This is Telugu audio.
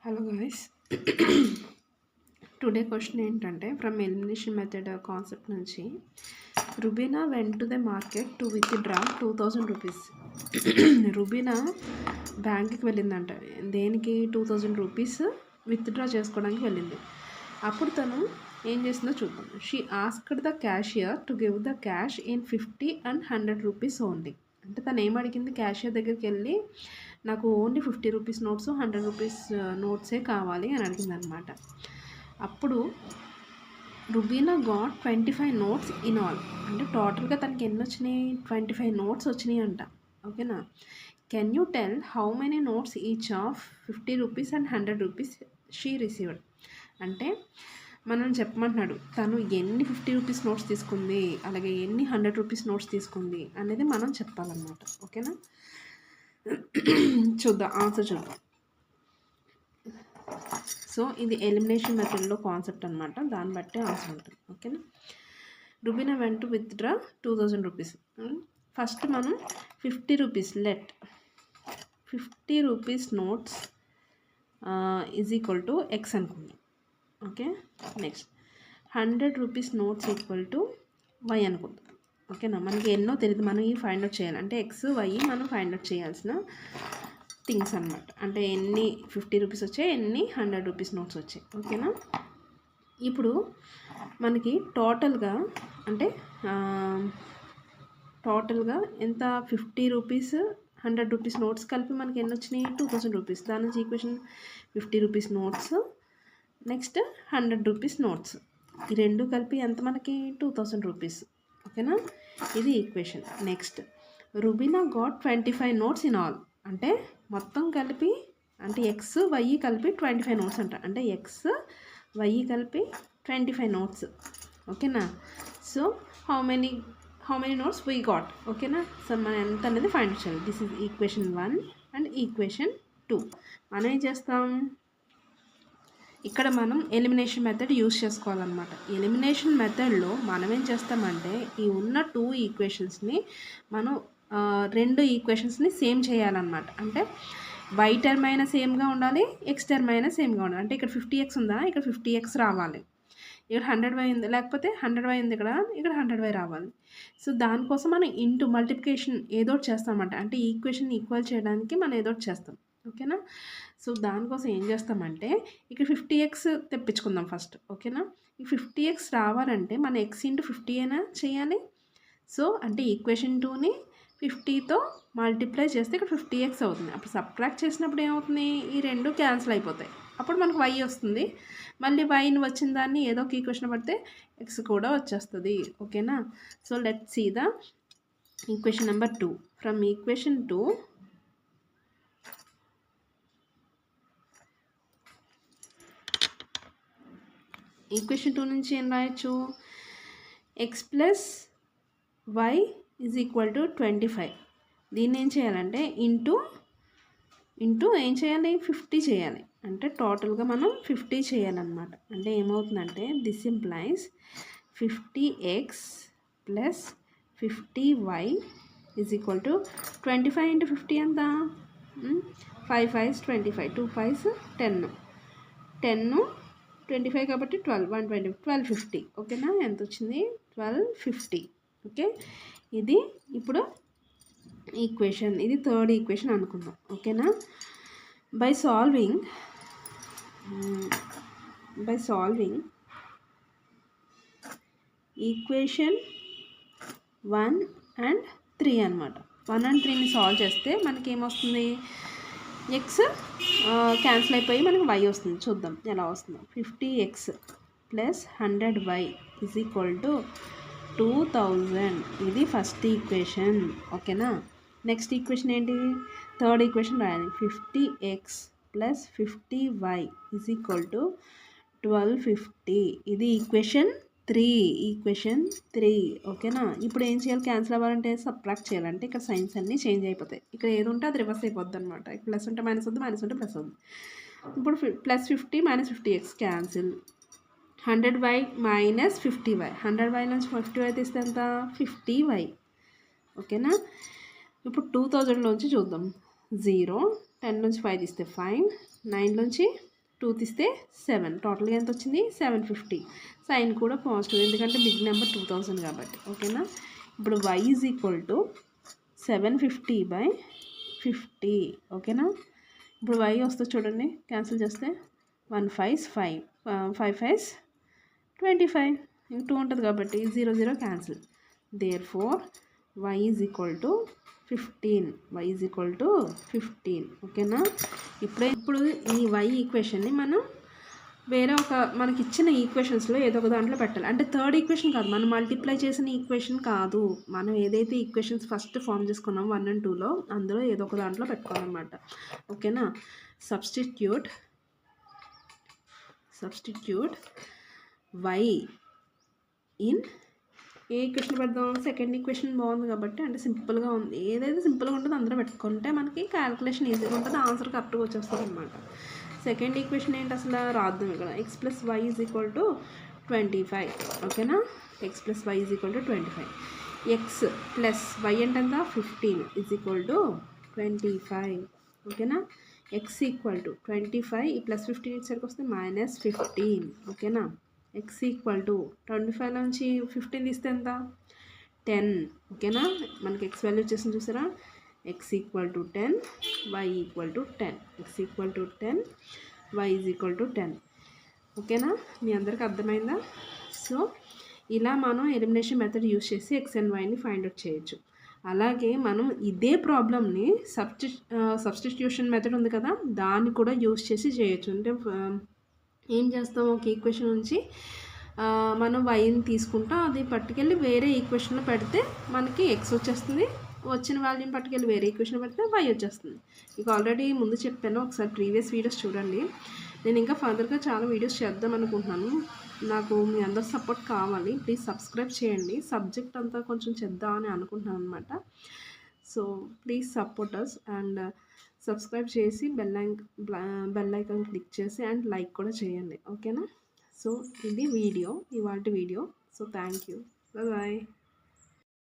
హలో గైస్, టుడే క్వశ్చన్ ఏంటంటే ఫ్రమ్ ఎలిమినేషన్ మెథడ్ కాన్సెప్ట్ నుంచి Rubina went to the market to withdraw 2000 rupees. Rubina బ్యాంక్కి వెళ్ళిందంట. దేనికి? 2000 రూపీస్ విత్డ్రా చేసుకోవడానికి వెళ్ళింది. అప్పుడు తను ఏం చేసిందో చూద్దాం. She asked the cashier to give the cash in 50 and 100 rupees only. అంటే తను ఏమడిగింది? క్యాషియర్ దగ్గరికి వెళ్ళి నాకు ఓన్లీ 50 రూపీస్ నోట్స్ 100 రూపీస్ నోట్సే కావాలి అని అడిగింది అనమాట. అప్పుడు Rubina got 25 notes in all. అంటే టోటల్గా తనకి ఎన్ని వచ్చినాయి? 25 నోట్స్ వచ్చినాయి అంట. ఓకేనా? Can you tell how many notes each of 50 rupees and 100 rupees she received. అంటే మనం చెప్పమంటున్నాడు తను ఎన్ని 50 రూపీస్ నోట్స్ తీసుకుంది, అలాగే ఎన్ని 100 రూపీస్ నోట్స్ తీసుకుంది అనేది మనం చెప్పాలన్నమాట. ఓకేనా? చూద్దాం, ఆన్సర్ చూద్దాం. సో ఇది ఎలిమినేషన్ మెథడ్లో కాన్సెప్ట్ అనమాట, దాన్ని బట్టి ఆన్సర్ ఉంటుంది. ఓకేనా? Rubina went to withdraw 2000 rupees. First మనం 50 rupees 50 rupees notes is equal to X అనుకుందాం. Okay, next 100 rupees notes equal to Y అనుకుందాం. ఓకేనా? మనకి ఎన్నో తెలియదు, మనం ఈ ఫైండ్ అవుట్ చేయాలి. అంటే ఎక్స్ వై మనం ఫైండ్ అవుట్ చేయాల్సిన థింగ్స్ అనమాట. అంటే ఎన్ని 50 రూపీస్ వచ్చాయి, ఎన్ని 100 రూపీస్ నోట్స్ వచ్చాయి. ఓకేనా? ఇప్పుడు మనకి టోటల్గా ఎంత 50 రూపీస్ 100 రూపీస్ నోట్స్ కలిపి మనకి ఎన్ని వచ్చినాయి? 2000 రూపీస్. దాని నుంచి equation 50 rupees notes next 100 rupees notes, ఈ రెండు కలిపి ఎంత మనకి? 2000 రూపీస్. ఓకేనా? ఇది equation. Next Rubina got 25 notes in all. అంటే మొత్తం కలిపి, అంటే ఎక్స్ వై కలిపి 25 నోట్స్ అంట. అంటే ఎక్స్ వై కలిపి 25 నోట్స్. ఓకేనా? So how many notes we got. ఓకేనా? సో మనం ఎంత అనేది ఫైండ్ చేయాలి. This is equation 1 and equation 2. మనం ఏం చేస్తాం? ఇక్కడ మనం ఎలిమినేషన్ మెథడ్ యూస్ చేసుకోవాలన్నమాట. ఎలిమినేషన్ మెథడ్లో మనం ఏం చేస్తామంటే ఈ ఉన్న 2 ఈక్వేషన్స్ని మనం 2 ఈక్వేషన్స్ని సేమ్ చేయాలన్నమాట. అంటే వై టర్మ్ అయినా సేమ్గా ఉండాలి, ఎక్స్ టర్మ్ అయినా సేమ్గా ఉండాలి. అంటే ఇక్కడ 50x ఉందా, ఇక్కడ 50x రావాలి. ఇక్కడ 100y ఉంది, లేకపోతే 100y ఉంది, ఇక్కడ 100y రావాలి. సో దానికోసం మనం ఇంటూ మల్టిప్లికేషన్ ఏదో ఒకటి చేస్తామన్నమాట. అంటే ఈక్వేషన్ ఈక్వల్ చేయడానికి మనం ఏదో ఒకటి చేస్తాం. ఓకేనా? సో దానికోసం ఏం చేస్తామంటే ఇక్కడ 50x తెప్పించుకుందాం ఫస్ట్. ఓకేనా? ఈ 50x రావాలంటే మన x ఇంటూ 50 అయినా చేయాలి. సో అంటే ఈక్వేషన్ 2ని 50తో మల్టిప్లై చేస్తే ఇక్కడ 50x అవుతుంది. అప్పుడు సబ్ట్రాక్ట్ చేసినప్పుడు ఏమవుతుంది? ఈ రెండు క్యాన్సిల్ అయిపోతాయి. అప్పుడు మనకు y వస్తుంది. మళ్ళీ వైని వచ్చిన దాన్ని ఏదో ఒక ఈక్వేషన్ పడితే ఎక్స్ కూడా వచ్చేస్తుంది. ఓకేనా? So let see the equation number 2. From equation 2 నుంచి ఏం రాయొచ్చు? X plus Y is equal to 25. దీన్ని ఏం చేయాలంటే ఇంటూ ఏం చేయాలి? 50 చేయాలి. అంటే టోటల్గా మనం 50 చేయాలన్నమాట. అంటే ఏమవుతుందంటే this implies 50x plus 50y is equal to 25 into 50 ఎంత? 5 5s 25, 2 5s 10, 25 కాబట్టి 12, 120, 1250. ఓకేనా? ఎంత వచ్చింది? 1250. ఓకే, ఇది ఇప్పుడు ఈక్వేషన్, ఇది థర్డ్ ఈక్వేషన్ అనుకుందాం. ఓకేనా? బై సాల్వింగ్ ఈక్వేషన్ 1 and 3 అనమాట. 1 and 3ని సాల్వ్ చేస్తే మనకి ఏమొస్తుంది? ఎక్స్ క్యాన్సిల్ అయిపోయి మనకి వై వస్తుంది. చూద్దాం ఎలా వస్తుందో. 50x plus 100y is equal to 2000. ఇది ఫస్ట్ ఈక్వేషన్. ఓకేనా? నెక్స్ట్ ఈక్వేషన్ ఏంటి? థర్డ్ ఈక్వేషన్ రాయాలి. 50x plus 50y is equal to 1250. ఇది ఈక్వేషన్ 3. ఓకేనా? ఇప్పుడు ఏం చేయాలి? క్యాన్సిల్ అవ్వాలంటే సబ్ట్రాక్ట్ చేయాలంటే ఇక్కడ సైన్స్ అన్నీ చేంజ్ అయిపోతాయి. ఇక్కడ ఏది ఉంటే అది రివర్స్ అయిపోద్ది అనమాట. ప్లస్ ఉంటే మైనస్ వద్దు, మైనస్ ఉంటే ప్లస్ వద్దు. ఇప్పుడు plus 50 minus 50x cancel. 100y minus 50y, 100y నుంచి 50y తీస్తే ఎంత? 50y. ఓకేనా? ఇప్పుడు 2000 నుంచి చూద్దాం. 0, 10 నుంచి 5 తీస్తే 5, 9 నుంచి 2 తీస్తే 7, టోటల్గా ఎంత వచ్చింది 750. సైన్ కూడా పాజిటివ్ ఎందుకంటే బిగ్ నెంబర్ 2000 కాబట్టి. ఓకేనా. ఇప్పుడు y ఈజ్ ఈక్వల్ టు 750/50. ఓకేనా. ఇప్పుడు y వస్తుంది చూడండి, క్యాన్సిల్ చేస్తే 1 5 5 5 5 25, ఇంక 2 ఉంటుంది కాబట్టి 0 0 cancel. Therefore y is equal to 15. y is equal to 15. ఓకేనా. ఇప్పుడు ఈ y ఈక్వేషన్ని మనం వేరే మనకి ఇచ్చిన ఈక్వేషన్స్లో ఏదో ఒక దాంట్లో పెట్టాలి. అంటే థర్డ్ ఈక్వేషన్ కాదు, మనం మల్టిప్లై చేసిన ఈక్వేషన్ కాదు, మనం ఏదైతే ఈక్వేషన్స్ ఫస్ట్ ఫామ్ చేసుకున్నాం 1 and 2లో అందులో ఏదో ఒక దాంట్లో పెట్టుకోవాలన్నమాట. ఓకేనా. Substitute y in a equation పెడదాం, సెకండ్ ఈక్వేషన్ బాగుంది కాబట్టి, అంటే సింపుల్గా ఉంది, ఏదైతే సింపుల్గా ఉంటుందో అందరూ పెట్టుకుంటే మనకి క్యాలిక్యులేషన్ ఈజీగా ఉంటుంది, ఆన్సర్ కరెక్ట్గా వచ్చేస్తుంది అనమాట. సెకండ్ ఈక్వేషన్ ఏంటి అసలు రాద్దాం ఇక్కడ, x + y = 25. ఓకేనా. x + y = 25. x + y అంటే ఎంత 15 = 25. ఓకేనా. x = 25, ఈ +15 ఇచ్చేసరికి వస్తే -15. ఓకేనా. x = 25 నుంచి 15 తీస్తే ఎంత 10. ఓకేనా. మనకి x వాల్యూ వచ్చేసింది చూసారా, x = 10, y = 10. x = 10, y = 10. ఓకేనా. మీ అందరికి అర్థమైందా. సో ఇలా మనం ఎలిమినేషన్ మెథడ్ యూస్ చేసి x and yని ఫైండ్ అవుట్ చేయొచ్చు. అలాగే మనం ఇదే ప్రాబ్లమ్ని సబ్స్టిట్యూషన్ మెథడ్ ఉంది కదా, దాన్ని కూడా యూస్ చేసి చేయొచ్చు. అంటే ఏం చేస్తాం, ఒక ఈక్వేషన్ నుంచి మనం వైని తీసుకుంటాం, అది పట్టుకెళ్ళి వేరే ఈక్వేషన్లో పెడితే మనకి ఎక్స్ వచ్చేస్తుంది, వచ్చిన వాల్యూని పట్టుకెళ్ళి వేరే ఈక్వేషన్ పెడితే వై వచ్చేస్తుంది. మీకు ఆల్రెడీ ముందు చెప్పాను, ఒకసారి ప్రీవియస్ వీడియోస్ చూడండి. నేను ఇంకా ఫర్దర్గా చాలా వీడియోస్ చేద్దాం అనుకుంటున్నాను. నాకు మీ అందరి సపోర్ట్ కావాలి, ప్లీజ్ సబ్స్క్రైబ్ చేయండి. సబ్జెక్ట్ అంతా కొంచెం చేద్దామని అనుకుంటున్నాను అనమాట. So please support us and subscribe చేసి బెల్ ఐకాన్ క్లిక్ చేసి అండ్ లైక్ కూడా చేయండి. ఓకేనా. సో ఇది ఇవాల్టి video. So thank you. Bye.